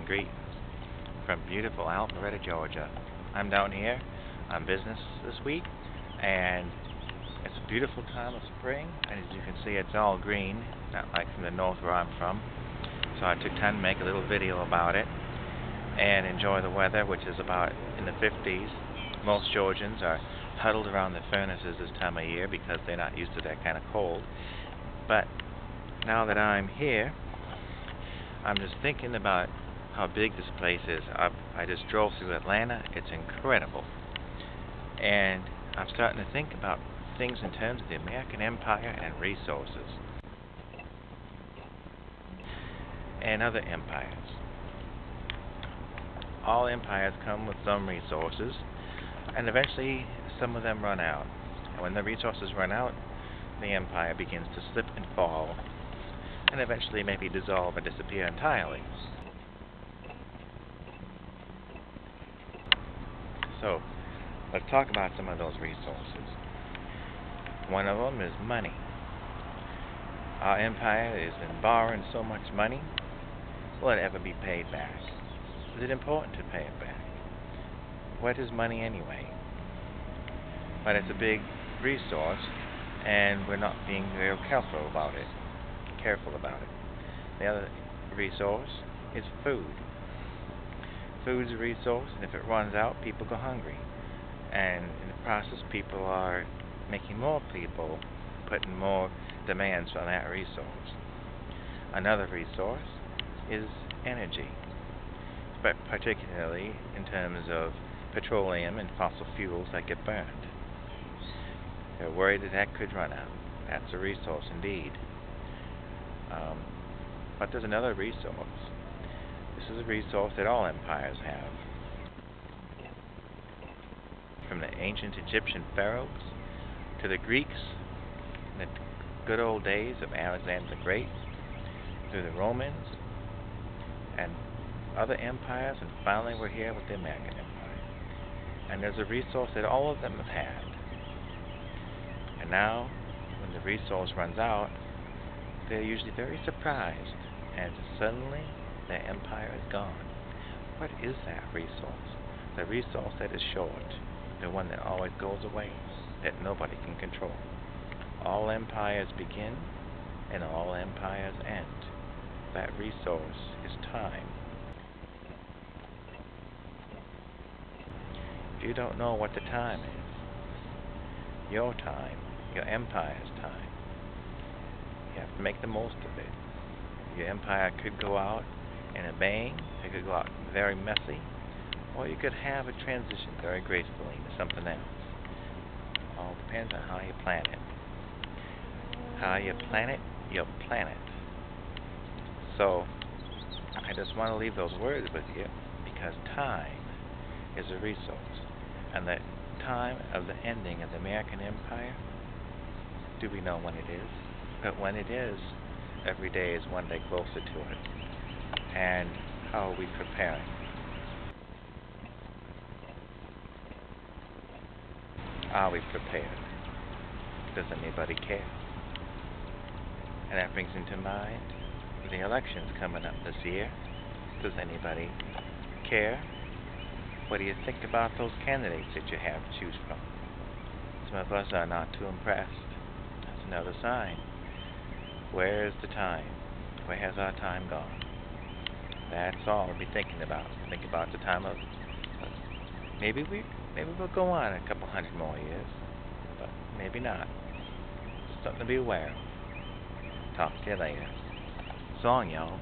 greetings from beautiful Alpharetta, Georgia. I'm down here on business this week, and it's a beautiful time of spring. As you can see, it's all green, not like from the north where I'm from. So I took time to make a little video about it and enjoy the weather, which is about in the 50s. Most Georgians are huddled around the furnaces this time of year because they're not used to that kind of cold. But now that I'm here, I'm just thinking about how big this place is. I just drove through Atlanta. It's incredible. And I'm starting to think about things in terms of the American Empire and resources and other empires. All empires come with some resources, and eventually some of them run out. And when the resources run out, the empire begins to slip and fall, and eventually maybe dissolve or disappear entirely. So, let's talk about some of those resources. One of them is money. Our empire has been borrowing so much money. Will it ever be paid back? Is it important to pay it back? What is money anyway? But it's a big resource, and we're not being very careful about it. The other resource is food. Food's a resource, and if it runs out, people go hungry. And in the process, people are making more people, putting more demands on that resource. Another resource is energy, but particularly in terms of petroleum and fossil fuels that get burned. They're worried that that could run out. That's a resource indeed. But there's another resource. This is a resource that all empires have. From the ancient Egyptian pharaohs to the Greeks in the good old days of Alexander the Great, through the Romans and other empires, and finally we're here with the American Empire. And there's a resource that all of them have had. And now, when the resource runs out, they're usually very surprised, and suddenly their empire is gone. What is that resource? The resource that is short, the one that always goes away, that nobody can control. All empires begin, and all empires end. That resource is time. If you don't know what the time is, your time, your empire's time, you have to make the most of it. Your empire could go out in a bang, it could go out very messy, or you could have a transition very gracefully to something else. All depends on how you plan it. How you plan it, you'll plan it. So, I just want to leave those words with you, because time is a resource. And the time of the ending of the American Empire, do we know when it is? But when it is, every day is one day closer to it. And how are we preparing? Are we prepared? Does anybody care? And that brings into mind the elections coming up this year. Does anybody care? What do you think about those candidates that you have to choose from? Some of us are not too impressed. That's another sign. Where is the time? Where has our time gone? That's all we'll be thinking about. Think about the time of maybe we'll go on a couple hundred more years, but maybe not. Something to be aware of. Talk to you later. So long, y'all.